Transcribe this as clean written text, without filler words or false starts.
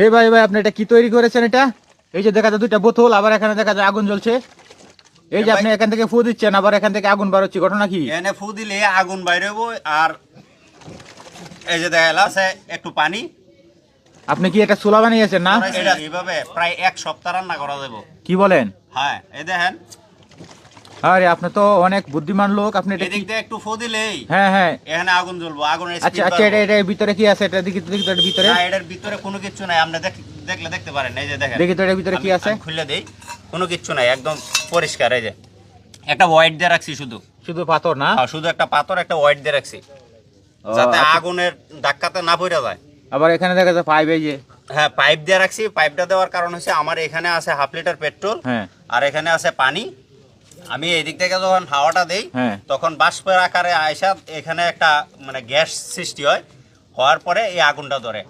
এই ভাই ভাই আপনি এটা কি তৈরি করেছেন? এটা এই যে দেখা যায় দুইটা বোতল, আবার এখানে দেখা যায় আগুন জ্বলছে। এই যে আপনি এখান থেকে ফু দিচ্ছেন, আবার এখান থেকে আগুন বার হচ্ছে, ঘটনা কি? এনে ফু দিলে আগুন বাইরে হইব। আর এই যে দেখা আছে একটু পানি। আপনি কি এটা চুলা বানিয়েছেন না? এটা এইভাবে প্রায় 1 সপ্তাহ রান্না করা যাবে। কি বলেন? হ্যাঁ, এই দেখেন আরে আপনি তো অনেক বুদ্ধিমান লোক, আপনি এটা এদিক কি? দিয়ে একটু ফু দিলেই হ্যাঁ হ্যাঁ। এখানে আগুন জ্বলবো, আগুনের আচ্ছা স্পিড আচ্ছা, বাড়বে। এটা ভিতরে কি আছে? এটা দেখি তো, দেখি তো এটার ভিতরে। না, এটার ভিতরে কোনো কিছু নাই, আপনি দেখলে দেখতে পারেন। এই যে দেখেন, দেখি তো এটার ভিতরে কি আছে। আমি খুলে দেই, কোনো কিছু নাই, একদম পরিষ্কার। এই যে একটা হোয়াইট দিয়ে রাখছি, শুধু শুধু পাথর না? শুধু একটা পাথর, একটা হোয়াইট দিয়ে রাখছি, ও, যাতে আচ্ছা। আগুনের ধাক্কাতে না পড়ে যায়। আবার এখানে দেখা যায় পাইপ, এই যে। হ্যাঁ, পাইপ দিয়ে রাখছি। পাইপটা দেওয়ার কারণ হচ্ছে আমার এখানে আছে 1/2 লিটার পেট্রোল, হ্যাঁ আর এখানে আছে পানি। আমি এই দিক থেকে যখন হাওয়াটা দেই, হ্যাঁ। তখন বাষ্পের আকারে আয়সা এখানে একটা মানে গ্যাস সৃষ্টি হয়, হওয়ার পরে এই আগুনটা ধরে।